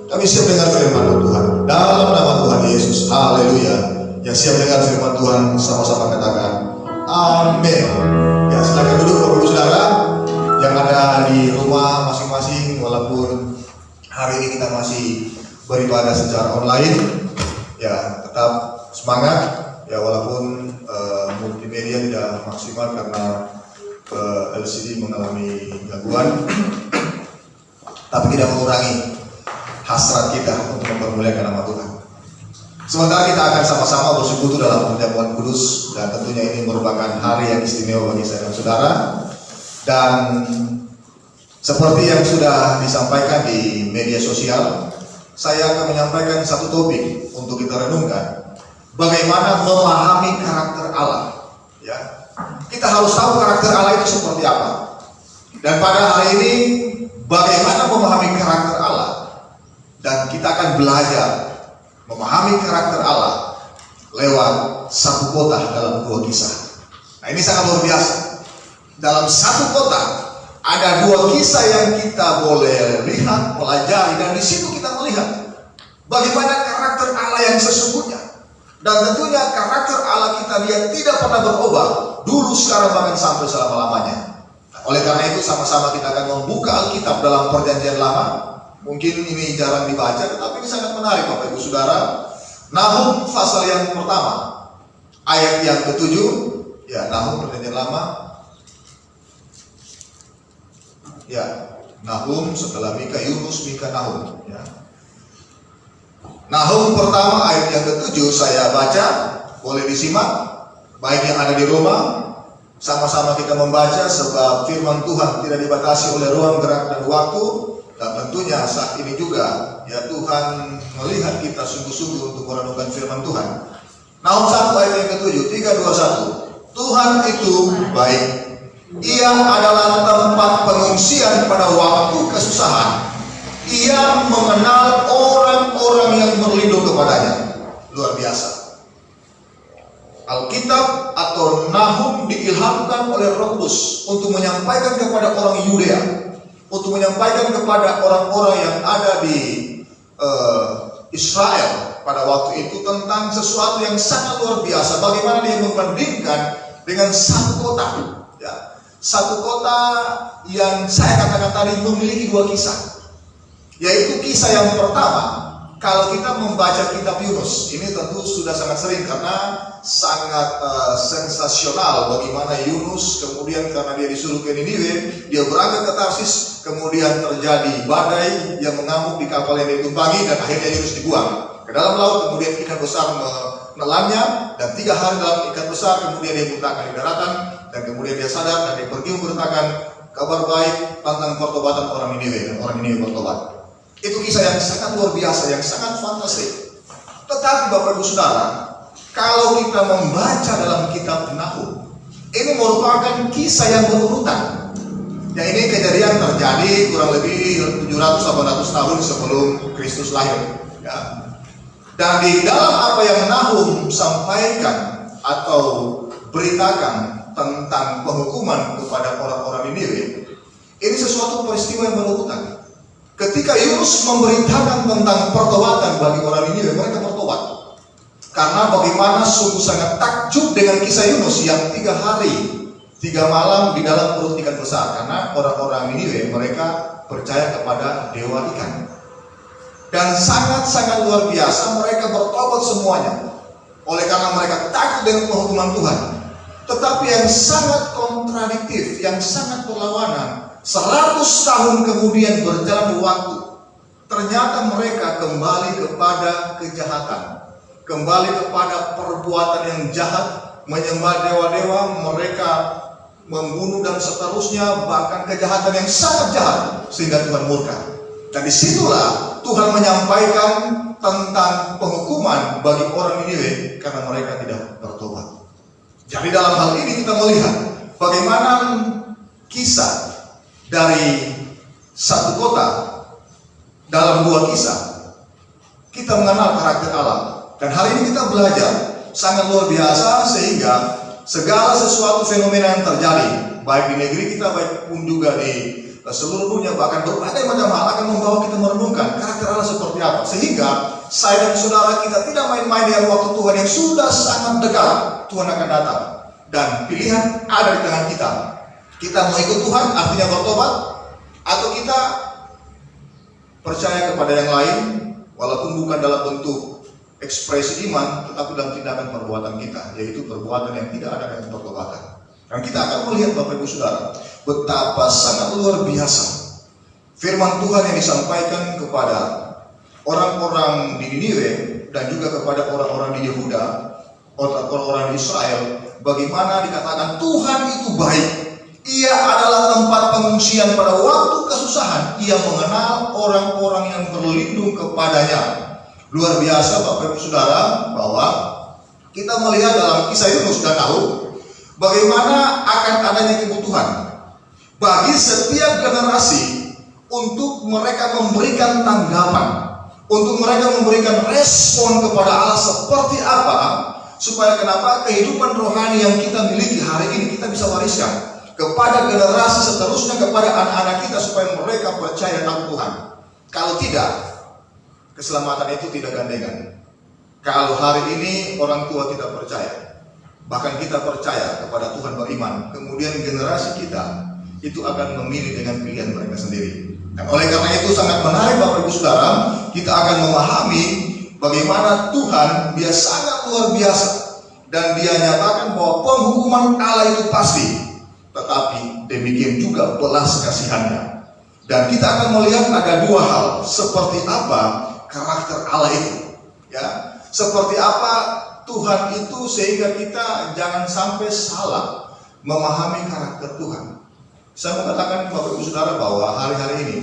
Kami siap dengar firman Tuhan dalam nama Tuhan Yesus. Haleluya. Yang siap dengar firman Tuhan sama-sama katakan amin. Ya, silakan duduk Bapak Ibu Saudara yang ada di rumah masing-masing, walaupun hari ini kita masih beribadah secara online. Ya, tetap semangat ya, walaupun multimedia tidak maksimal karena LCD mengalami gangguan, tapi tidak mengurangi hasrat kita untuk mempermuliakan nama Tuhan. Sementara kita akan sama-sama bersekutu dalam perjamuan kudus, dan tentunya ini merupakan hari yang istimewa bagi saya dan saudara. Dan seperti yang sudah disampaikan di media sosial, saya akan menyampaikan satu topik untuk kita renungkan. Bagaimana memahami karakter Allah. Ya, kita harus tahu karakter Allah itu seperti apa. Dan pada hari ini, bagaimana memahami karakter Allah. Dan kita akan belajar memahami karakter Allah lewat satu kota dalam 2 kisah. Nah, ini sangat luar biasa. Dalam satu kota ada 2 kisah yang kita boleh lihat, pelajari, dan di situ kita melihat bagaimana karakter Allah yang sesungguhnya. Dan tentunya karakter Allah kita lihat tidak pernah berubah, dulu, sekarang, bahkan sampai selama-lamanya. Nah, oleh karena itu sama-sama kita akan membuka Alkitab dalam Perjanjian Lama. Mungkin ini jarang dibaca, tetapi ini sangat menarik Bapak Ibu Saudara. Nahum pasal yang pertama, ayat yang ke-7. Ya, Nahum Perjanjian Lama. Ya, Nahum setelah Mika, Yunus, Mika, Nahum. Ya. Nahum pertama ayat yang ke-7 saya baca, boleh disimak. Baik yang ada di rumah, sama-sama kita membaca, sebab firman Tuhan tidak dibatasi oleh ruang, gerak, dan waktu. Dan tentunya saat ini juga ya, Tuhan melihat kita sungguh-sungguh untuk merenungkan firman Tuhan. Nahum 1 ayat yang ke-7, 3, 2, 1. Tuhan itu baik. Ia adalah tempat pengungsian pada waktu kesusahan. Ia mengenal orang-orang yang berlindung kepadanya. Luar biasa. Alkitab atau Nahum diilhamkan oleh Roh Kudus untuk menyampaikan kepada orang Yudea, untuk menyampaikan kepada orang-orang yang ada di Israel pada waktu itu tentang sesuatu yang sangat luar biasa. Bagaimana dia membandingkan dengan satu kota, ya, satu kota yang saya katakan tadi memiliki 2 kisah. Yaitu kisah yang pertama, kalau kita membaca kitab Yunus, ini tentu sudah sangat sering karena sangat sensasional bagaimana Yunus kemudian karena dia disuruh ke Niniwe, dia berangkat ke Tarsis, kemudian terjadi badai yang mengamuk di kapal yang ditumpangi, dan akhirnya Yunus dibuang ke dalam laut. Kemudian ikan besar menelannya, dan 3 hari dalam ikan besar, kemudian dia muntahkan di daratan, dan kemudian dia sadar dan dia pergi memberitakan kabar baik tentang pertobatan orang Niniwe, dan orang Niniwe bertobat. Itu kisah yang sangat luar biasa, yang sangat fantastik. Tetapi Bapak Ibu Saudara, kalau kita membaca dalam kitab Nahum, ini merupakan kisah yang berurutan. Ya, ini kejadian terjadi kurang lebih 700-800 tahun sebelum Kristus lahir. Ya. Dan di dalam apa yang Nahum sampaikan atau beritakan tentang penghukuman kepada orang-orang Niniwe, ini sesuatu peristiwa yang berurutan. Ketika Yunus memberitakan tentang pertobatan bagi orang Niniwe, mereka bertobat. Karena bagaimana sungguh sangat takjub dengan kisah Yunus yang 3 hari 3 malam di dalam perut ikan besar. Karena orang-orang Niniwe mereka percaya kepada dewa ikan. Dan sangat-sangat luar biasa, mereka bertobat semuanya. Oleh karena mereka takut dengan penghukuman Tuhan. Tetapi yang sangat kontradiktif, yang sangat berlawanan, 100 tahun kemudian berjalan waktu, ternyata mereka kembali kepada kejahatan, kembali kepada perbuatan yang jahat, menyembah dewa-dewa, mereka membunuh dan seterusnya, bahkan kejahatan yang sangat jahat sehingga Tuhan murka. Dan disitulah Tuhan menyampaikan tentang penghukuman bagi orang Niniwe karena mereka tidak bertobat. Jadi dalam hal ini kita melihat bagaimana kisah dari satu kota dalam 2 kisah. Kita mengenal karakter Allah. Dan hari ini kita belajar sangat luar biasa, sehingga segala sesuatu fenomena yang terjadi baik di negeri kita, baik pun juga di seluruh dunia, bahkan berbagai macam hal akan membawa kita merenungkan karakter Allah seperti seperti apa. Sehingga saya dan saudara kita tidak main-main dengan waktu Tuhan yang sudah sangat dekat. Tuhan akan datang. Dan pilihan ada di tangan kita. Kita mau ikut Tuhan, artinya bertobat. Atau kita percaya kepada yang lain, walaupun bukan dalam bentuk ekspresi iman, tetapi dalam tindakan perbuatan kita, yaitu perbuatan yang tidak ada dengan pertobatan. Dan kita akan melihat Bapak Ibu Saudara, betapa sangat luar biasa firman Tuhan yang disampaikan kepada orang-orang di Niniwe dan juga kepada orang-orang di Yehuda, orang-orang di Israel, bagaimana dikatakan Tuhan itu baik. Ia adalah tempat pengungsian pada waktu kesusahan. Ia mengenal orang-orang yang berlindung kepadanya. Luar biasa Bapak Ibu Saudara, bahwa kita melihat dalam kisah Yunus dan Nahum bagaimana akan adanya kebutuhan bagi setiap generasi untuk mereka memberikan tanggapan, untuk mereka memberikan respon kepada Allah seperti apa, supaya kenapa kehidupan rohani yang kita miliki hari ini kita bisa wariskan kepada generasi seterusnya, kepada anak-anak kita, supaya mereka percaya tentang Tuhan. Kalau tidak, keselamatan itu tidak gandengan. Kalau hari ini orang tua tidak percaya, bahkan kita percaya kepada Tuhan beriman, kemudian generasi kita itu akan memilih dengan pilihan mereka sendiri. Dan oleh karena itu sangat menarik Bapak Ibu Saudara, kita akan memahami bagaimana Tuhan dia sangat luar biasa, dan dia nyatakan bahwa penghukuman Allah itu pasti, tetapi demikian juga belas kasihannya. Dan kita akan melihat ada dua hal, seperti apa karakter Allah itu, ya, seperti apa Tuhan itu, sehingga kita jangan sampai salah memahami karakter Tuhan. Saya mengatakan Bapak Ibu Saudara bahwa hari-hari ini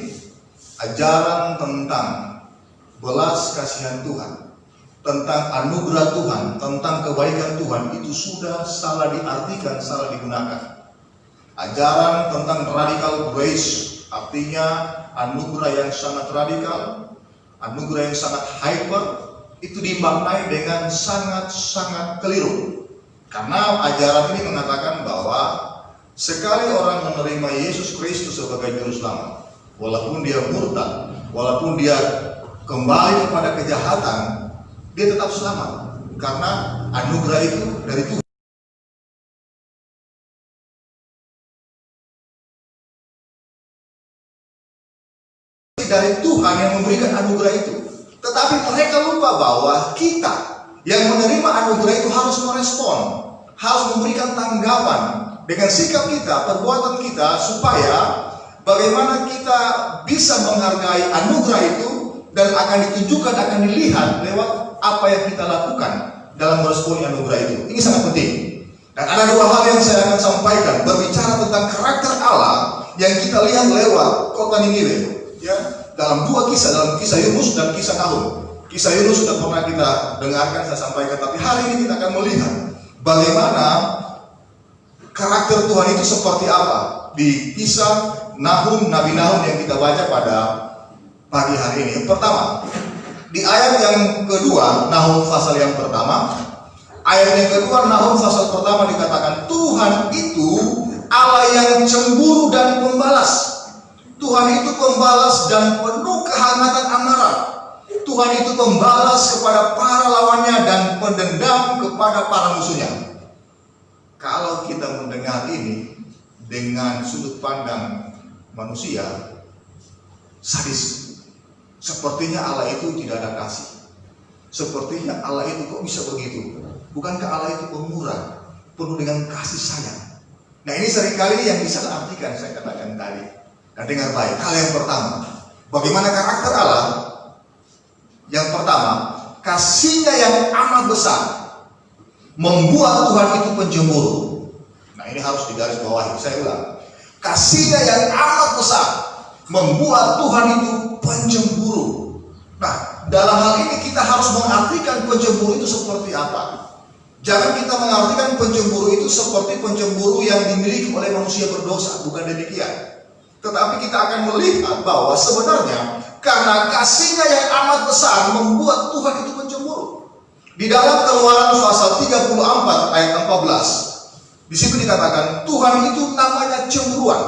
ajaran tentang belas kasihan Tuhan, tentang anugerah Tuhan, tentang kebaikan Tuhan itu sudah salah diartikan, salah digunakan. Ajaran tentang radical grace, artinya anugerah yang sangat radikal, anugerah yang sangat hyper, itu dimaknai dengan sangat-sangat keliru. Karena ajaran ini mengatakan bahwa sekali orang menerima Yesus Kristus sebagai juru selamat, walaupun dia murtad, walaupun dia kembali kepada kejahatan, dia tetap selamat, karena anugerah itu dari Tuhan. Dari Tuhan yang memberikan anugerah itu. Tetapi mereka lupa bahwa kita yang menerima anugerah itu harus merespon, harus memberikan tanggapan dengan sikap kita, perbuatan kita, supaya bagaimana kita bisa menghargai anugerah itu dan akan ditunjukkan, akan dilihat lewat apa yang kita lakukan dalam meresponi anugerah itu. Ini sangat penting. Dan ada dua hal yang saya akan sampaikan berbicara tentang karakter Allah yang kita lihat lewat kota Niniwe. Ya, dalam dua kisah, dalam kisah Yunus dan kisah Nahum. Kisah Yunus sudah pernah kita dengarkan, saya sampaikan, tapi hari ini kita akan melihat bagaimana karakter Tuhan itu seperti apa di kisah Nahum, Nabi Nahum yang kita baca pada pagi hari ini. Yang pertama, di ayat yang kedua, Nahum pasal yang pertama, ayat yang kedua Nahum pasal pertama dikatakan, Tuhan itu Allah yang cemburu dan pembalas. Tuhan itu pembalas dan penuh kehangatan amarah. Tuhan itu pembalas kepada para lawannya dan pendendam kepada para musuhnya. Kalau kita mendengar ini dengan sudut pandang manusia, sadis. Sepertinya Allah itu tidak ada kasih. Sepertinya Allah itu kok bisa begitu? Bukankah Allah itu pemurah, penuh dengan kasih sayang? Nah, ini seringkali yang bisa diartikan, saya katakan tadi. Nah, dengar baik, hal yang pertama, bagaimana karakter Allah? Yang pertama, kasihnya yang amat besar membuat Tuhan itu pencemburu. Nah, ini harus digarisbawahi, saya ulang. Kasihnya yang amat besar membuat Tuhan itu pencemburu. Nah, dalam hal ini kita harus mengartikan pencemburu itu seperti apa. Jangan kita mengartikan pencemburu itu seperti pencemburu yang dimiliki oleh manusia berdosa, bukan demikian. Tetapi kita akan melihat bahwa sebenarnya karena kasihnya yang amat besar membuat Tuhan itu pencemburu. Di dalam Keluaran pasal 34 ayat 14, di situ dikatakan Tuhan itu namanya cemburuan.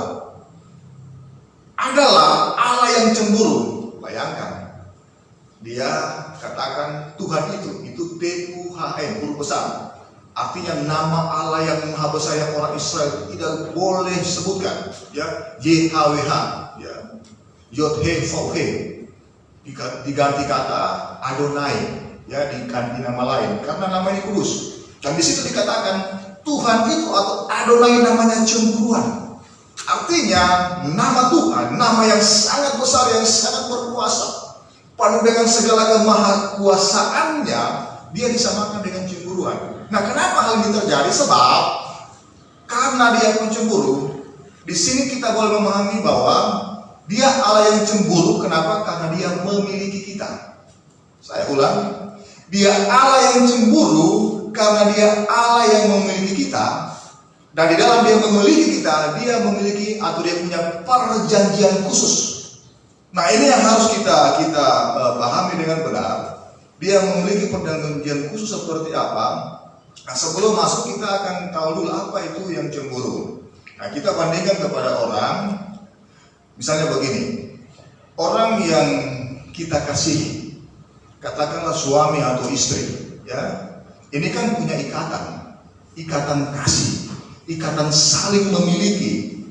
Adalah Allah yang cemburu. Bayangkan, dia katakan Tuhan itu TUHN, huruf besar. Artinya nama Allah yang Maha Besar yang orang Israel tidak boleh sebutkan, ya, YHWH, ya, YODHVH, diganti kata Adonai, ya, diganti nama lain karena nama ini kudus. Dan di situ dikatakan Tuhan itu atau Adonai namanya cemburuan. Artinya nama Tuhan, nama yang sangat besar, yang sangat berkuasa, penuh dengan segala kemahakuasaannya, dia disamakan dengan cemburuan. Nah, kenapa hal ini terjadi? Sebab karena dia pencemburu. Di sini kita boleh memahami bahwa dia Allah yang cemburu. Kenapa? Karena dia memiliki kita. Saya ulang, dia Allah yang cemburu karena dia Allah yang memiliki kita. Dan di dalam dia memiliki kita, dia memiliki atau dia punya perjanjian khusus. Nah, ini yang harus kita pahami dengan benar. Dia memiliki perjanjian khusus seperti apa? Nah, sebelum masuk kita akan tahu dulu apa itu yang cemburu. Nah, kita bandingkan kepada orang, misalnya begini, orang yang kita kasihi, katakanlah suami atau istri, ya, ini kan punya ikatan kasih, ikatan saling memiliki.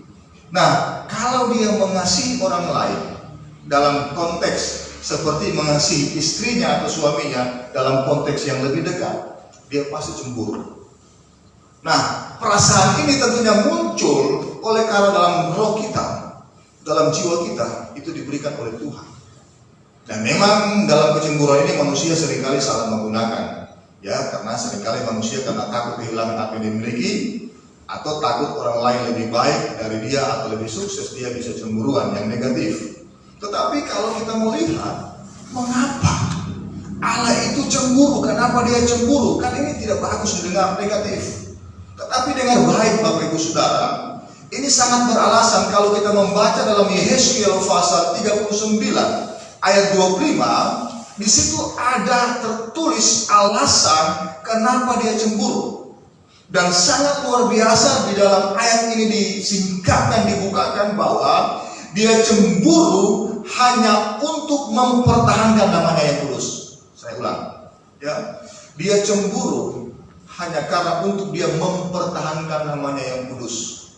Nah, kalau dia mengasihi orang lain dalam konteks seperti mengasihi istrinya atau suaminya dalam konteks yang lebih dekat, dia pasti cemburu. Nah, perasaan ini tentunya muncul oleh karena dalam roh kita, dalam jiwa kita itu diberikan oleh Tuhan. Dan memang dalam kecemburuan ini manusia seringkali salah menggunakan, ya, karena seringkali manusia karena takut kehilangan apa yang dimiliki atau takut orang lain lebih baik dari dia atau lebih sukses, dia bisa cemburuan yang negatif. Tetapi kalau kita melihat mengapa Allah itu cemburu, kenapa dia cemburu? Kan ini tidak bagus didengar negatif. Tetapi dengan baik Bapak Ibu Saudara, ini sangat beralasan kalau kita membaca dalam Yehezkiel pasal 39 ayat 25, di situ ada tertulis alasan kenapa dia cemburu. Dan sangat luar biasa di dalam ayat ini disingkatkan, dibukakan bahwa dia cemburu hanya untuk mempertahankan namanya yang kudus. Saya ulang, ya, dia cemburu hanya karena untuk dia mempertahankan namanya yang kudus.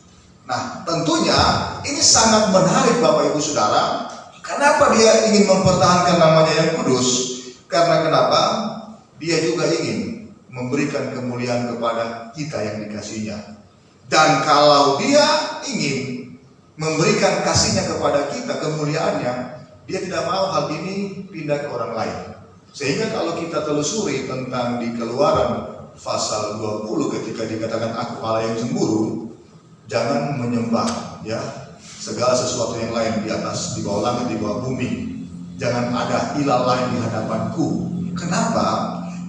Nah, tentunya ini sangat menarik Bapak Ibu Saudara. Kenapa dia ingin mempertahankan namanya yang kudus? Karena kenapa? Dia juga ingin memberikan kemuliaan kepada kita yang dikasihinya. Dan kalau dia ingin memberikan kasihnya kepada kita, kemuliaannya, dia tidak mau hal ini pindah ke orang lain. Sehingga kalau kita telusuri tentang di Keluaran pasal 20 ketika dikatakan aku Allah yang cemburu, jangan menyembah, ya, segala sesuatu yang lain di atas, di bawah langit, di bawah bumi. Jangan ada ilah lain di hadapanku. Kenapa?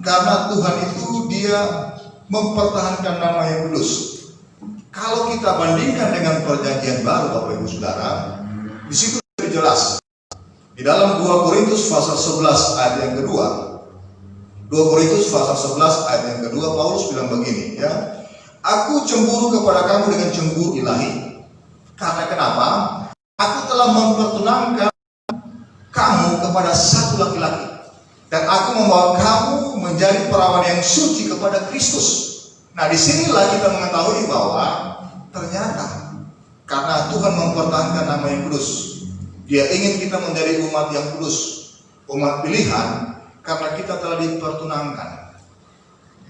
Karena Tuhan itu dia mempertahankan nama yang kudus. Kalau kita bandingkan dengan perjanjian baru Bapak Ibu Saudara, di situ jelas. Di dalam 2 Korintus pasal 11 ayat yang kedua, 2 Korintus pasal 11 ayat yang kedua, Paulus bilang begini, ya, aku cemburu kepada kamu dengan cemburu ilahi. Karena kenapa? Aku telah mempertunangkan kamu kepada satu laki-laki, dan aku membawa kamu menjadi perawan yang suci kepada Kristus. Nah, disinilah kita mengetahui bahwa ternyata karena Tuhan mempertahankan nama yang kudus, dia ingin kita menjadi umat yang kudus, umat pilihan, karena kita telah dipertunangkan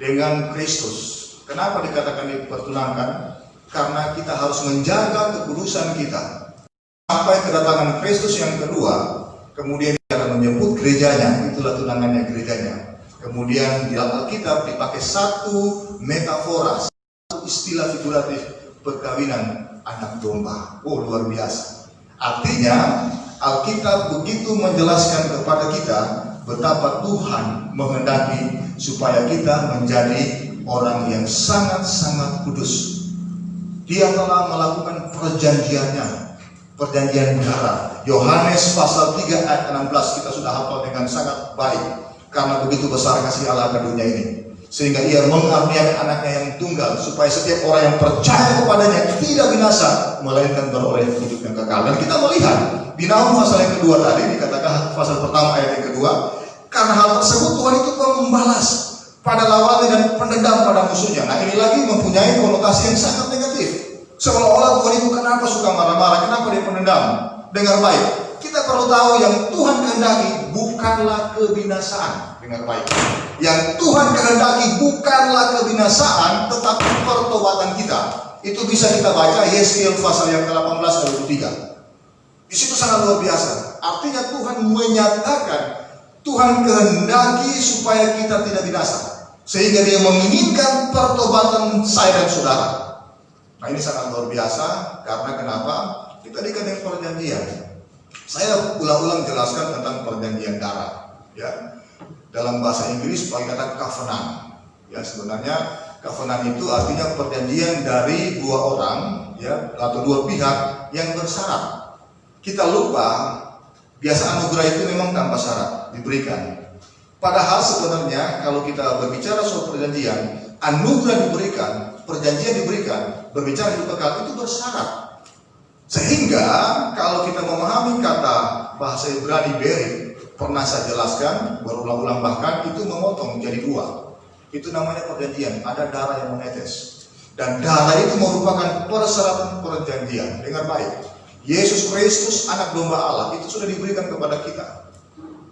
dengan Kristus. Kenapa dikatakan dipertunangkan? Karena kita harus menjaga kekudusan kita sampai kedatangan Kristus yang kedua. Kemudian dia akan menyebut gerejanya, itulah tunangannya gerejanya. Kemudian di dalam Alkitab dipakai satu metafora, satu istilah figuratif perkawinan anak domba. Oh, luar biasa. Artinya Alkitab begitu menjelaskan kepada kita betapa Tuhan menghendaki supaya kita menjadi orang yang sangat-sangat kudus. Dia telah melakukan perjanjiannya, perjanjian darah. Yohanes pasal 3 ayat 16 kita sudah hafal dengan sangat baik. Karena begitu besar kasih Allah ke dunia ini, sehingga ia mengaruniakan anaknya yang tunggal, supaya setiap orang yang percaya kepadanya tidak binasa, melainkan beroleh hidup yang kekal. Dan kita melihat di Nahum pasal yang kedua tadi, dikatakan pasal pertama ayat yang kedua, musuhnya. Nah ini lagi mempunyai konotasi yang sangat negatif. Seolah-olah Tuhan itu kenapa suka marah-marah, kenapa dia penendam. Dengar baik, kita perlu tahu yang Tuhan kehendaki bukanlah kebinasaan. Dengar baik, yang Tuhan kehendaki bukanlah kebinasaan, tetapi pertobatan kita. Itu bisa kita baca Yesaya pasal yang ke-18 ayat 23. Di situ sangat luar biasa. Artinya Tuhan menyatakan, Tuhan kehendaki supaya kita tidak binasa, sehingga dia menginginkan pertobatan saya dan saudara. Nah ini sangat luar biasa. Karena kenapa? Kita dekat dengan perjanjian. Saya ulang-ulang jelaskan tentang perjanjian darah, ya. Dalam bahasa Inggris pakai kata covenant. Ya, sebenarnya covenant itu artinya perjanjian dari dua orang, ya, atau dua pihak yang bersyarat. Kita lupa, biasa anugerah itu memang tanpa syarat diberikan. Padahal sebenarnya kalau kita berbicara soal perjanjian, anugerah diberikan, perjanjian diberikan, berbicara hidup kekal itu bersyarat. Sehingga kalau kita memahami kata bahasa Ibrani beri, pernah saya jelaskan berulang-ulang, bahkan itu memotong menjadi dua. Itu namanya perjanjian, ada darah yang menetes. Dan darah itu merupakan persyaratan perjanjian. Dengar baik, Yesus Kristus anak domba Allah itu sudah diberikan kepada kita.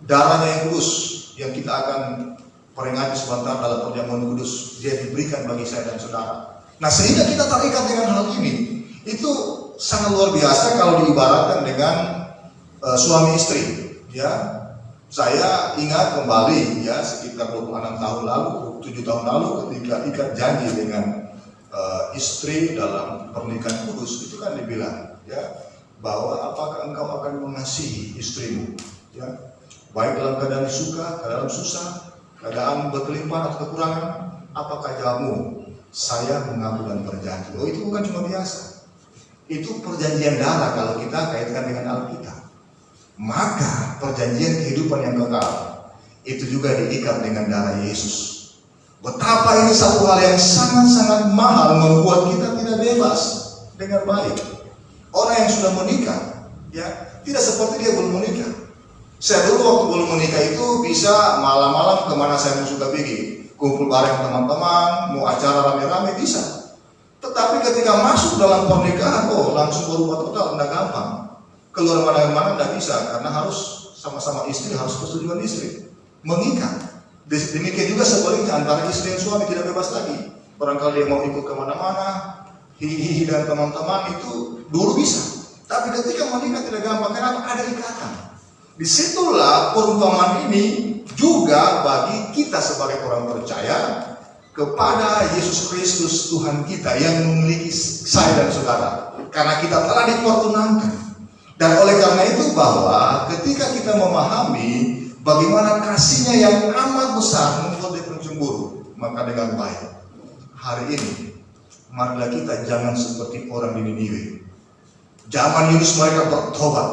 Darahnya yang kudus yang kita akan peringati sebentar dalam perjamuan kudus, dia diberikan bagi saya dan saudara. Nah sehingga kita terikat dengan hal ini. Itu sangat luar biasa kalau diibaratkan dengan suami istri, ya. Saya ingat kembali, ya, sekitar 26 tahun lalu, 7 tahun lalu ketika ikat janji dengan istri dalam pernikahan kudus, itu kan dibilang, ya, bahwa apakah engkau akan mengasihi istrimu, ya, baik dalam keadaan suka, dalam susah, keadaan berkelimpahan atau kekurangan. Apakah jawabmu? Saya mengaku dan berjanji. Oh, itu bukan cuma biasa, itu perjanjian darah kalau kita kaitkan dengan Alkitab. Maka perjanjian kehidupan yang kekal itu juga diikat dengan darah Yesus. Betapa ini satu hal yang sangat-sangat mahal, membuat kita tidak bebas. Dengar baik, orang yang sudah menikah, ya, tidak seperti dia belum menikah. Saya dulu waktu belum menikah itu bisa malam-malam kemana saya mau suka pergi, kumpul bareng teman-teman, mau acara rame-rame bisa. Tetapi ketika masuk dalam pernikahan, oh langsung berubah total, tidak gampang. Keluar mana-mana tidak bisa, karena harus sama-sama istri, harus persetujuan istri mengikat. Demikian juga sebaliknya antara istri dan suami tidak bebas lagi. Barangkali dia mau ikut kemana-mana, hihihi dan teman-teman itu dulu bisa. Tapi ketika menikah tidak gampang, karena ada ikatan. Disitulah perumpamaan ini juga bagi kita sebagai orang percaya kepada Yesus Kristus Tuhan kita yang memiliki saya dan saudara. Karena kita telah dipertunangkan. Dan oleh karena itu bahwa ketika kita memahami bagaimana kasihnya yang amat besar membuat dia pencemburu, maka dengan baik hari ini marilah kita jangan seperti orang di Niniwe. Zaman Yunus mereka bertobat,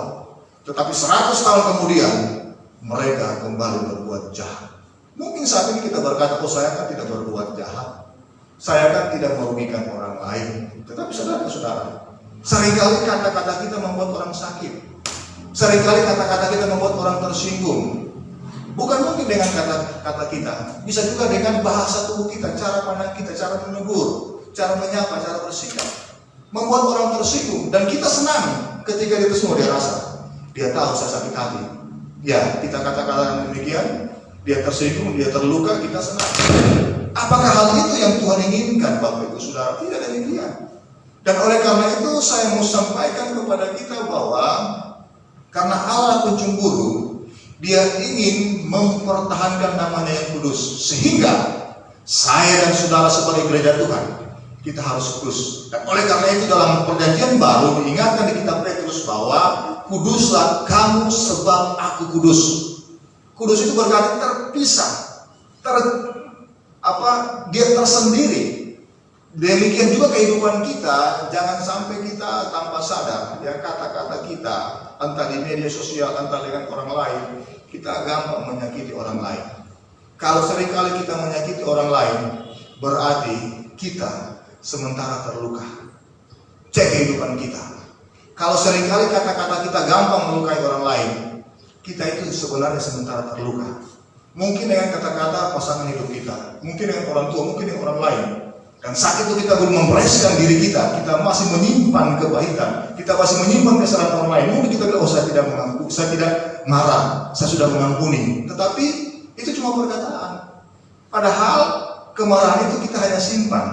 tetapi 100 tahun kemudian mereka kembali berbuat jahat. Mungkin saat ini kita berkata, oh saya kan tidak berbuat jahat, saya kan tidak merugikan orang lain. Tetapi saudara-saudara, seringkali kata-kata kita membuat orang sakit. Seringkali kata-kata kita membuat orang tersinggung. Bukan mungkin dengan kata-kata kita, bisa juga dengan bahasa tubuh kita, cara pandang kita, cara menegur, cara menyapa, cara bersikap, membuat orang tersinggung. Dan kita senang ketika itu semua dia rasa, dia tahu saya sakit hati. Ya, kita kata-kata demikian, dia tersinggung, dia terluka, kita senang. Apakah hal itu yang Tuhan inginkan, Bapak Ibu Saudara? Tidak demikian. Dan oleh karena itu saya mau sampaikan kepada kita bahwa karena Allah pencemburu, dia ingin mempertahankan namanya yang kudus. Sehingga saya dan saudara sebagai gereja Tuhan, kita harus kudus. Dan oleh karena itu dalam perjanjian baru diingatkan di kitab Petrus bahwa kuduslah kamu sebab aku kudus. Kudus itu berarti terpisah, dia tersendiri. Demikian juga kehidupan kita, jangan sampai kita tanpa sadar, ya, kata-kata kita, entah di media sosial, entah dengan orang lain, kita gampang menyakiti orang lain. Kalau seringkali kita menyakiti orang lain, berarti kita sementara terluka. Cek kehidupan kita. Kalau seringkali kata-kata kita gampang melukai orang lain, kita itu sebenarnya sementara terluka. Mungkin dengan kata-kata pasangan hidup kita, mungkin dengan orang tua, mungkin dengan orang lain. Dan saat itu kita belum membereskan diri kita masih menyimpan kepahitan, kita masih menyimpan kesalahan orang lain. Mungkin kita bilang, oh saya tidak mengampuni, saya tidak marah, saya sudah mengampuni. Tetapi itu cuma perkataan. Padahal kemarahan itu kita hanya simpan.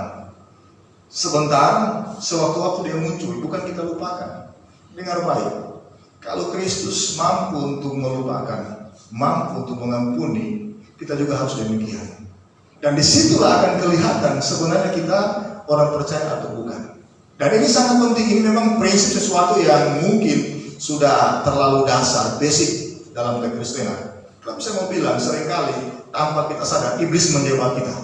Sebentar, sewaktu-waktu dia muncul, bukan kita lupakan. Dengar baik, kalau Kristus mampu untuk melupakan, mampu untuk mengampuni, kita juga harus demikian. Dan disitulah akan kelihatan sebenarnya kita orang percaya atau bukan. Dan ini sangat penting, ini memang prinsip sesuatu yang mungkin sudah terlalu dasar, basic dalam kekristenan. Tapi saya mau bilang, seringkali tanpa kita sadar, iblis menjebak kita.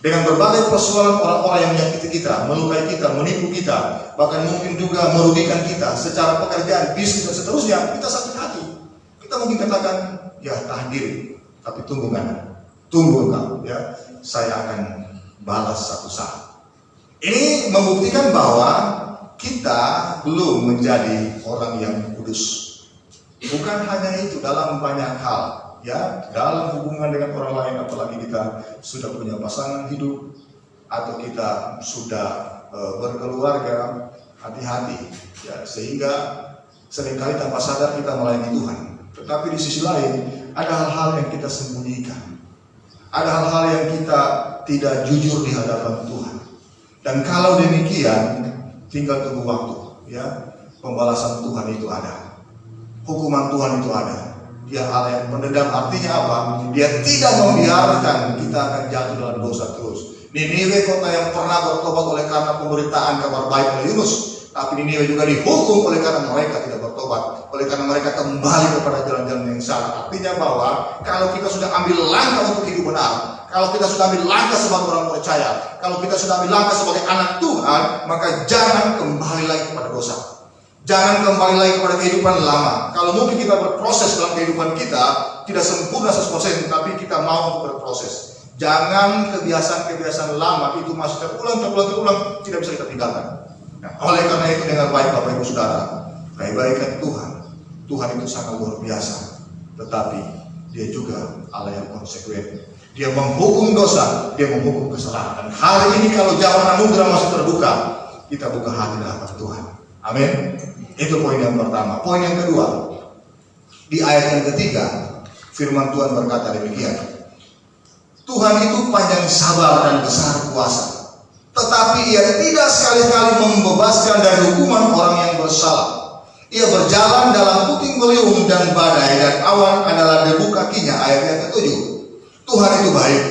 Dengan berbagai persoalan orang-orang yang menyakiti kita, melukai kita, menipu kita, bahkan mungkin juga merugikan kita secara pekerjaan, bisnis dan seterusnya, kita sakit hati. Kita mungkin katakan, ya tahan diri, tapi tunggu kan, tunggu engkau, ya, saya akan balas satu saat. Ini membuktikan bahwa kita belum menjadi orang yang kudus. Bukan hanya itu, dalam banyak hal, ya, dalam hubungan dengan orang lain, apalagi kita sudah punya pasangan hidup atau kita sudah berkeluarga, hati-hati, ya, sehingga seringkali tanpa sadar kita melayani Tuhan. Tetapi di sisi lain ada hal-hal yang kita sembunyikan, ada hal-hal yang kita tidak jujur di hadapan Tuhan. Dan kalau demikian, tinggal tunggu waktu, ya, pembalasan Tuhan itu ada, hukuman Tuhan itu ada. Dia Allah yang mendendam, artinya apa? Dia tidak membiarkan kita akan jatuh dalam dosa terus. Niniwe, kota yang pernah bertobat oleh karena pemberitaan kabar baik oleh Yunus, tapi Niniwe juga dihukum oleh karena mereka tidak bertobat, oleh karena mereka kembali kepada jalan-jalan yang salah. Artinya bahwa kalau kita sudah ambil langkah untuk hidup benar, kalau kita sudah ambil langkah sebagai orang percaya, kalau kita sudah ambil langkah sebagai anak Tuhan, maka jangan kembali lagi kepada dosa. Jangan kembali lagi kepada kehidupan lama. Kalau mungkin kita berproses dalam kehidupan kita, tidak sempurna 100%, tapi kita mau untuk berproses. Jangan kebiasaan-kebiasaan lama itu masih terulang, tidak bisa kita tinggalkan. Nah, oleh karena itu, dengan baik Bapak Ibu Saudara, kebaikan Tuhan itu sangat luar biasa. Tetapi Dia juga Allah yang konsekuen. Dia menghukum dosa, Dia menghukum kesalahan. Dan hari ini kalau jalan anugerah masih terbuka, kita buka hati dalam Tuhan. Amin. Itu poin yang pertama. Poin yang kedua, di ayat yang ketiga, firman Tuhan berkata demikian. Tuhan itu panjang sabar dan besar kuasa, tetapi Ia tidak sekali-kali membebaskan dari hukuman orang yang bersalah. Ia berjalan dalam puting beliung dan badai, dan awan adalah debu kakinya. Ayat yang ketujuh. Tuhan itu baik.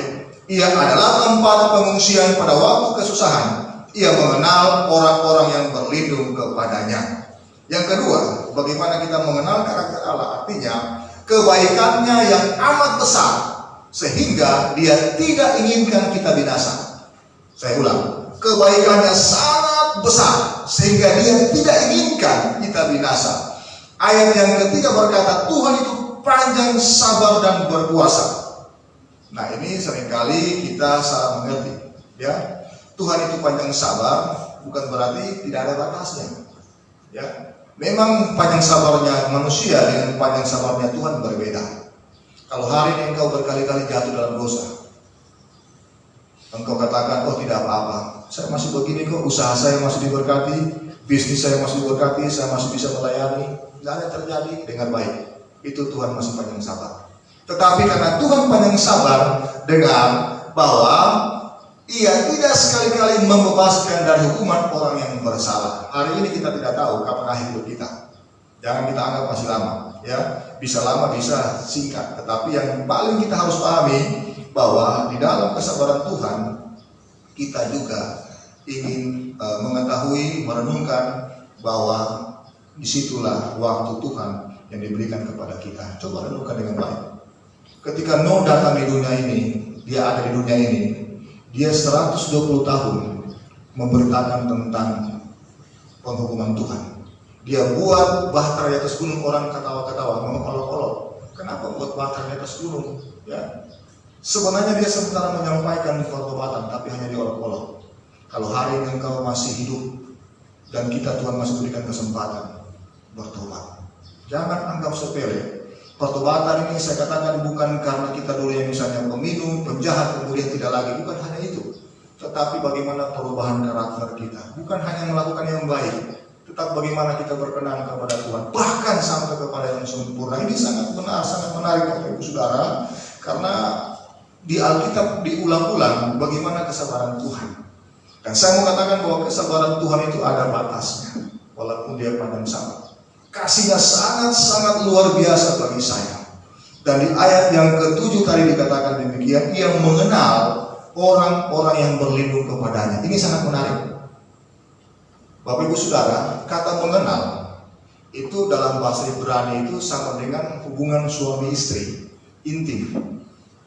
Ia adalah tempat pengungsian pada waktu kesusahan. Ia mengenal orang-orang yang berlindung kepadanya. Yang kedua, bagaimana kita mengenal karakter Allah? Artinya, kebaikannya yang amat besar, sehingga Dia tidak inginkan kita binasa. Saya ulang, kebaikannya sangat besar, sehingga Dia tidak inginkan kita binasa. Ayat yang ketiga berkata, Tuhan itu panjang sabar dan berkuasa. Nah, ini seringkali kita salah mengerti, ya. Tuhan itu panjang sabar bukan berarti tidak ada batasnya, ya. Memang panjang sabarnya manusia dengan panjang sabarnya Tuhan berbeda. Kalau hari ini engkau berkali-kali jatuh dalam dosa, engkau katakan, oh tidak apa-apa, saya masih begini kok, usaha saya masih diberkati, bisnis saya masih diberkati, saya masih bisa melayani, tidak ada terjadi. Dengan baik, itu Tuhan masih panjang sabar. Tetapi karena Tuhan panjang sabar dengan bahwa Ia tidak sekali-kali membebaskan dari hukuman orang yang bersalah. Hari ini kita tidak tahu kapan akhir hidup kita. Jangan kita anggap masih lama, ya. Bisa lama, bisa singkat. Tetapi yang paling kita harus pahami bahwa di dalam kesabaran Tuhan, kita juga ingin mengetahui, merenungkan bahwa disitulah waktu Tuhan yang diberikan kepada kita. Coba renungkan dengan baik. Ketika Nuh datang di dunia ini, dia ada di dunia ini. Dia 120 tahun memberitakan tentang penghukuman Tuhan. Dia buat bahtera di atas gunung, orang ketawa-ketawa, mengolok-olok. Kenapa buat bahtera di atas gunung? Ya. Sebenarnya dia sementara menyampaikan pertobatan, tapi hanya diolok-olok. Kalau hari ini engkau masih hidup dan kita Tuhan masih berikan kesempatan bertobat, jangan anggap sepele. Pertobatan ini saya katakan bukan karena kita dulu yang misalnya peminum, penjahat, kemudian tidak lagi, bukan hanya itu. tetapi bagaimana perubahan karakter kita. Bukan hanya melakukan yang baik, tetapi bagaimana kita berkenan kepada Tuhan, bahkan sampai kepada yang sempurna. Ini sangat benar, sangat menarik Bapak Ibu Saudara, karena di Alkitab diulang-ulang bagaimana kesabaran Tuhan. Dan saya mau katakan bahwa kesabaran Tuhan itu ada batasnya, walaupun dia pandang sabar. Kasihnya sangat-sangat luar biasa bagi saya. Dan di ayat yang ke-7 tadi dikatakan demikian, ia mengenal orang-orang yang berlindung kepadanya. Ini sangat menarik. Bapak Ibu Saudara, kata mengenal itu dalam bahasa Ibrani itu sama dengan hubungan suami istri, intim.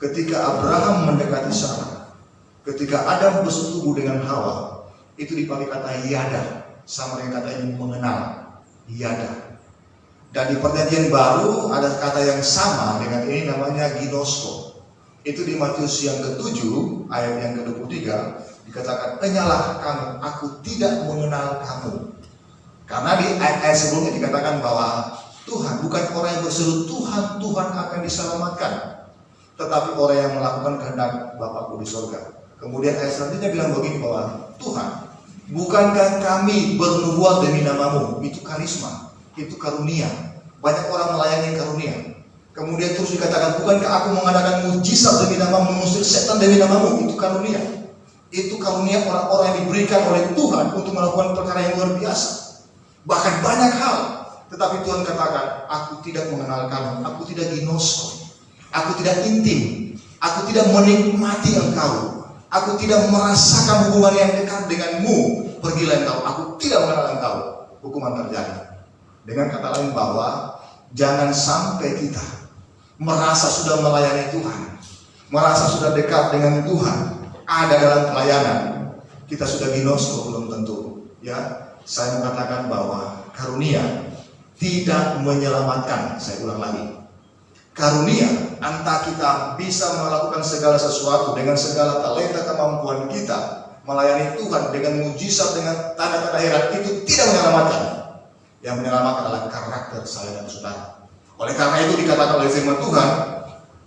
Ketika Abraham mendekati Sarah, ketika Adam bersetubuh dengan Hawa, itu dipakai kata yada, sama dengan kata ini mengenal, yada. Dan di perjanjian baru ada kata yang sama dengan ini, namanya ginosko. Itu di Matius yang ke-7 ayat yang ke-23 dikatakan, "Kenyalah kamu, aku tidak mengenal kamu." Karena di ayat sebelumnya dikatakan bahwa Tuhan bukan orang yang berseru Tuhan, Tuhan akan diselamatkan, tetapi orang yang melakukan kehendak Bapakku di surga. Kemudian ayat selanjutnya bilang begini bahwa Tuhan, bukankah kami bernubuat demi namamu? Itu karisma, itu karunia. Banyak orang melayani karunia. Kemudian terus dikatakan, bukankah aku mengadakan mujizat demi namamu, mengusir setan demi namamu? Itu karunia. Itu karunia orang-orang yang diberikan oleh Tuhan untuk melakukan perkara yang luar biasa. Bahkan banyak hal. Tetapi Tuhan katakan, aku tidak mengenal kamu, aku tidak ginosko, aku tidak intim, aku tidak menikmati engkau, aku tidak merasakan hubungan yang dekat denganmu. Pergilah engkau, aku tidak mengenal engkau. Hukuman terjadi. Dengan kata lain bahwa jangan sampai kita merasa sudah melayani Tuhan, merasa sudah dekat dengan Tuhan, ada dalam pelayanan, kita sudah ginosko, belum tentu. Ya, saya mengatakan bahwa karunia tidak menyelamatkan. Saya ulang lagi, karunia entah kita bisa melakukan segala sesuatu dengan segala talenta kemampuan kita, melayani Tuhan dengan mujizat, dengan tanda-tanda heran, itu tidak menyelamatkan. Yang menyelamatkan adalah karakter saya dan saudara. Oleh karena itu dikatakan oleh firman Tuhan,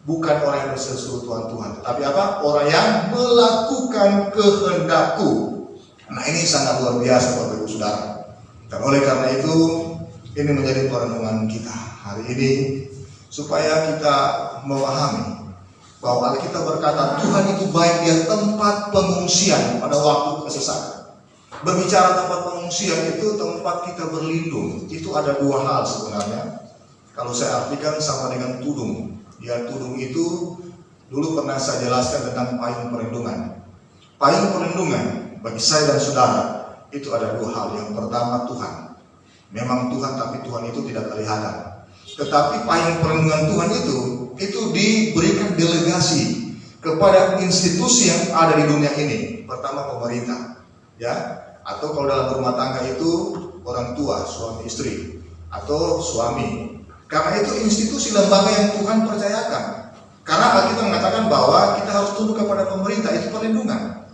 bukan orang yang berseru Tuhan, tetapi apa? Orang yang melakukan kehendakku. Nah, ini sangat luar biasa Bapak Ibu Saudara. Dan oleh karena itu ini menjadi perenungan kita hari ini, supaya kita memahami bahwa Alkitab berkata Tuhan itu baik, dia tempat pengungsian pada waktu kesesakan. Berbicara tempat pengungsian itu tempat kita berlindung. Itu ada dua hal sebenarnya. Kalau saya artikan sama dengan tudung. Ya, tudung itu dulu pernah saya jelaskan tentang payung perlindungan. Payung perlindungan bagi saya dan saudara itu ada dua hal. Yang pertama Tuhan. Memang Tuhan, tapi Tuhan itu tidak kelihatan. Tetapi payung perlindungan Tuhan itu diberikan delegasi kepada institusi yang ada di dunia ini. Pertama pemerintah, ya, atau kalau dalam rumah tangga itu orang tua, suami istri, atau suami. Karena itu institusi lembaga yang Tuhan percayakan. Karena Alkitab mengatakan bahwa kita harus tunduk kepada pemerintah, itu perlindungan.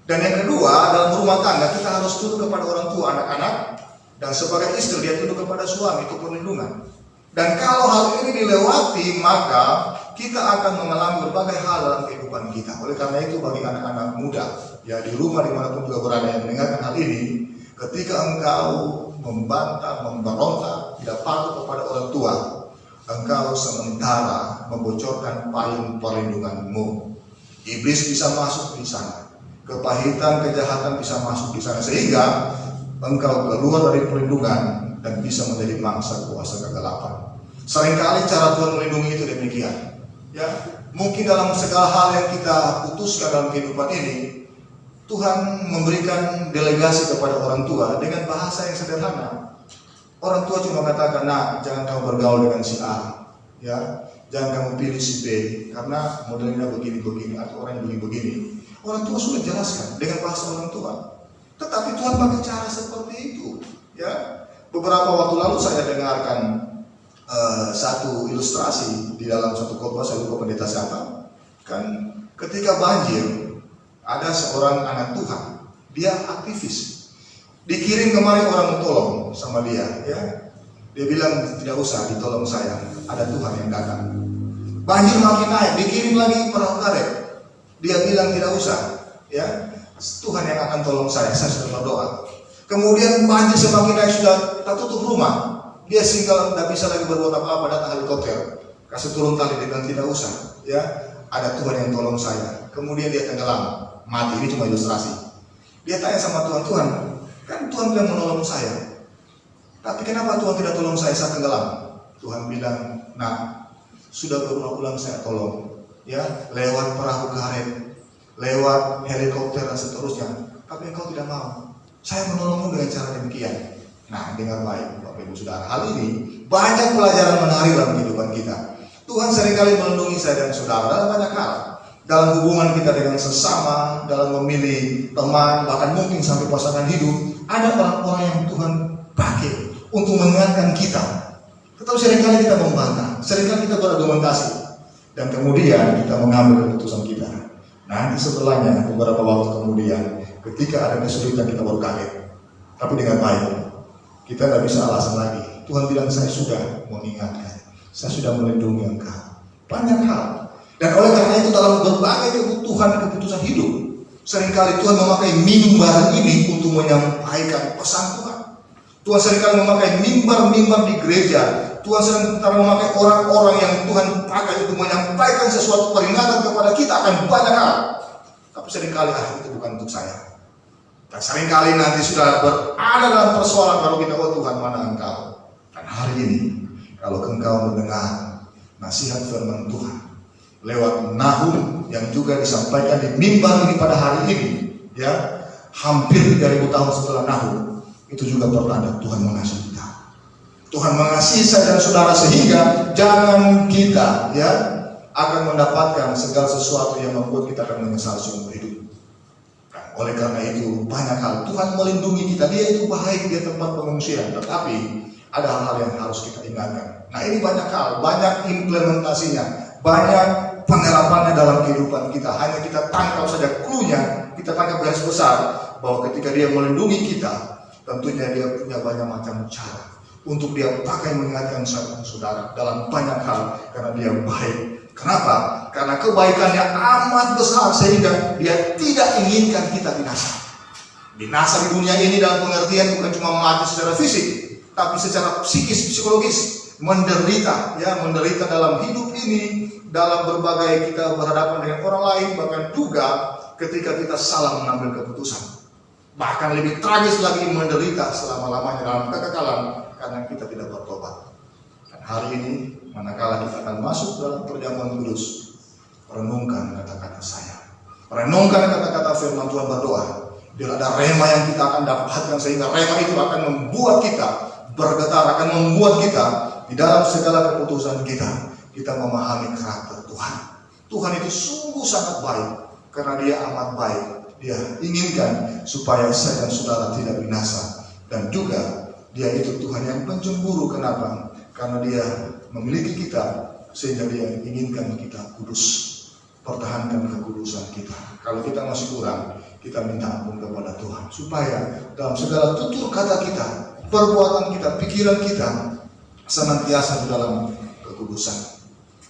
Dan yang kedua, dalam rumah tangga kita harus tunduk kepada orang tua, anak-anak, dan sebagai istri dia tunduk kepada suami, itu perlindungan. Dan kalau hal ini dilewati, maka kita akan mengalami berbagai hal dalam kehidupan kita. Oleh karena itu bagi anak-anak muda, ya di rumah dimanapun juga berada yang mendengarkan hal ini, ketika engkau membantah, memberontak, tidak patuh kepada orang tua, engkau sementara membocorkan payung perlindunganmu. Iblis bisa masuk di sana, kepahitan, kejahatan bisa masuk di sana, sehingga engkau keluar dari perlindungan dan bisa menjadi mangsa kuasa kegelapan. Seringkali cara Tuhan melindungi itu demikian. Ya, mungkin dalam segala hal yang kita putuskan dalam kehidupan ini, Tuhan memberikan delegasi kepada orang tua dengan bahasa yang sederhana. Orang tua cuma katakan, nah, jangan kamu bergaul dengan si A, ya, jangan kamu pilih si B, karena modelnya begini-begini atau orang yang begini. Orang tua sudah jelaskan dengan bahasa orang tua. Tetapi Tuhan pakai cara seperti itu. Ya, beberapa waktu lalu saya dengarkan satu ilustrasi di dalam satu khotbah, saya lupa pendeta siapa. Kan ketika banjir, ada seorang anak Tuhan, dia aktivis, dikirim kemari orang tolong sama dia, ya. Dia bilang tidak usah ditolong saya, ada Tuhan yang datang. Banjir makin naik, dikirim lagi perahu karet, dia bilang tidak usah, ya. Tuhan yang akan tolong saya sudah berdoa. Kemudian banjir semakin naik, sudah tak tutup rumah. Dia single, tidak bisa lagi berbuat apa-apa, datang helikopter, kasih turun tali dengan tidak usah. Ya, ada Tuhan yang tolong saya. Kemudian dia tenggelam, mati. Ini cuma ilustrasi. Dia tanya sama Tuhan, Tuhan, kan Tuhan bilang menolong saya, tapi kenapa Tuhan tidak tolong saya saat tenggelam? Tuhan bilang, nah, sudah berulang-ulang saya tolong, ya, lewat perahu karet, lewat helikopter dan seterusnya, tapi engkau tidak mau. Saya menolongmu dengan cara demikian. Nah, dengar baik Bapak Ibu Saudara, hal ini banyak pelajaran menarik dalam kehidupan kita. Tuhan seringkali melindungi saya dan saudara dalam banyak hal. Dalam hubungan kita dengan sesama, dalam memilih teman, bahkan mungkin sampai pasangan hidup, ada orang-orang yang Tuhan pakai untuk mengingatkan kita. Tetapi seringkali kita membantah, seringkali kita berargumentasi, dan kemudian kita mengambil keputusan kita. Nanti setelahnya, beberapa waktu kemudian, ketika ada kesulitan kita baru kaget. Tapi dengan baik, kita tidak bisa alasan lagi. Tuhan bilang, saya sudah mengingatkan, saya sudah melindungi engkau. Banyak hal. Dan oleh karena itu dalam berbagai keputusan hidup, seringkali Tuhan memakai mimbar ini untuk menyampaikan pesan Tuhan. Tuhan seringkali memakai mimbar-mimbar di gereja. Tuhan seringkali memakai orang-orang yang Tuhan pakai untuk menyampaikan sesuatu peringatan kepada kita akan banyak hal. Tapi seringkali itu bukan untuk saya. Dan seringkali nanti sudah berada dalam persoalan baru kita, oh Tuhan, mana engkau? Dan hari ini, kalau engkau mendengar nasihat firman Tuhan lewat Nahum yang juga disampaikan di mimbar ini pada hari ini, ya, hampir 3000 tahun setelah Nahum, itu juga pertanda Tuhan mengasihi kita. Tuhan mengasihi saya dan saudara sehingga jangan kita, ya, akan mendapatkan segala sesuatu yang membuat kita akan menyesal seumur hidup. Oleh karena itu banyak hal Tuhan melindungi kita. Dia itu baik, dia tempat pengungsian, tetapi ada hal-hal yang harus kita ingatkan. Nah, ini banyak hal, banyak implementasinya, banyak penerapannya dalam kehidupan kita. Hanya kita tangkap saja clue-nya, kita tangkap garis besar bahwa ketika dia melindungi kita, tentunya dia punya banyak macam cara untuk dia pakai mengingatkan saudara dalam banyak hal, karena dia baik. Kenapa? Karena kebaikannya amat besar sehingga dia tidak inginkan kita binasa. Binasa di dunia ini dalam pengertian bukan cuma mati secara fisik, tapi secara psikis, psikologis, menderita, ya, menderita dalam hidup ini, dalam berbagai kita berhadapan dengan orang lain, bahkan juga ketika kita salah mengambil keputusan. Bahkan lebih tragis lagi, menderita selama-lamanya dalam kekekalan karena kita tidak bertobat. Dan hari ini, manakala kita akan masuk dalam perjamuan kudus, renungkan kata-kata saya, renungkan kata-kata firman Tuhan, berdoa. Bila ada rema yang kita akan dapatkan, sehingga rema itu akan membuat kita bergetar, akan membuat kita di dalam segala keputusan kita memahami karakter Tuhan. Tuhan itu sungguh sangat baik, karena dia amat baik. Dia inginkan supaya saya dan saudara tidak binasa. Dan juga dia itu Tuhan yang pencemburu. Kenapa? Karena dia memiliki kita, sehingga dia inginkan kita kudus. Pertahankan kekudusan kita. Kalau kita masih kurang, kita minta ampun kepada Tuhan, supaya dalam segala tutur kata kita, perbuatan kita, pikiran kita senantiasa di dalam kekudusan.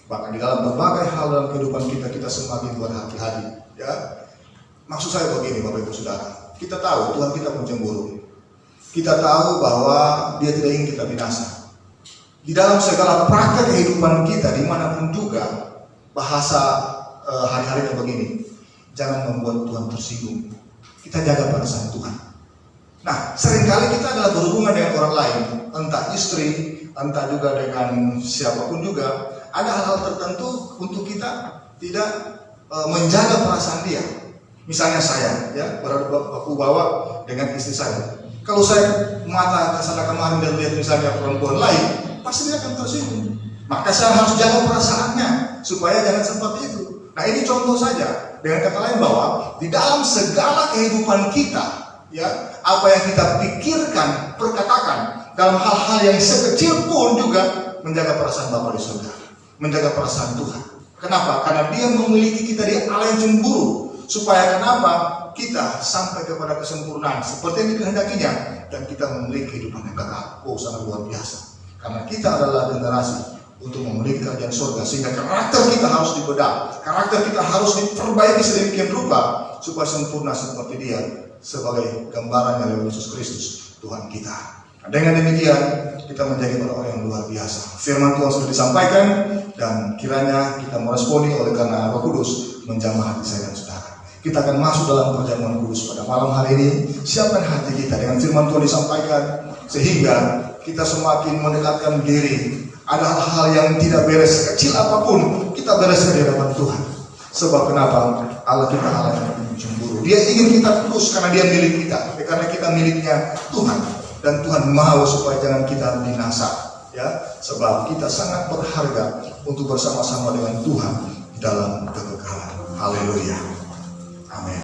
Bahkan di dalam berbagai hal dalam kehidupan kita, kita semakin berhati-hati, ya. Maksud saya begini, Bapak Ibu Saudara, kita tahu Tuhan kita pencemburu. Kita tahu bahwa dia tidak ingin kita binasa. Di dalam segala praktek kehidupan kita, dimanapun juga, bahasa hari-harinya begini, jangan membuat Tuhan tersinggung. Kita jaga perasaan Tuhan. Nah, seringkali kita adalah berhubungan dengan orang lain, entah istri, entah juga dengan siapapun juga. Ada hal-hal tertentu untuk kita tidak menjaga perasaan dia. Misalnya saya, ya, aku bawa dengan istri saya. Kalau saya mata kesana kemarin dan lihat misalnya perempuan lain, pasti dia akan tersinggung. Maka saya harus jaga perasaannya supaya jangan seperti itu. Nah, ini contoh saja. Dengan kata lain bahwa di dalam segala kehidupan kita, ya, apa yang kita pikirkan, perkatakan, dalam hal-hal yang sekecil pun juga menjaga perasaan Bapa di surga, menjaga perasaan Tuhan. Kenapa? Karena dia memiliki kita di Allah yang cemburu. Supaya kenapa? Kita sampai kepada kesempurnaan seperti yang dikehendakinya, dan kita memiliki kehidupan yang kekal. Oh, sangat luar biasa. Karena kita adalah generasi untuk memiliki kerajaan surga, sehingga karakter kita harus dibedah, karakter kita harus diperbaiki sedemikian rupa supaya sempurna seperti Dia sebagai gambarannya oleh Yesus Kristus Tuhan kita. Nah, dengan demikian kita menjadi orang-orang yang luar biasa. Firman Tuhan sudah disampaikan dan kiranya kita meresponi oleh karena Roh Kudus menjamah hati saya dan saudara. Kita akan masuk dalam perjamuan kudus pada malam hari ini. Siapkan hati kita dengan firman Tuhan disampaikan sehingga kita semakin mendekatkan diri. Ada hal-hal yang tidak beres, sekecil apapun kita bereskan di hadapan Tuhan. Sebab kenapa? Allah kita Allah yang cemburu. Dia ingin kita kudus karena Dia milik kita, karena kita miliknya Tuhan. Dan Tuhan mau supaya jangan kita binasa, ya. Sebab kita sangat berharga untuk bersama-sama dengan Tuhan dalam kekekalan. Haleluya. Amin.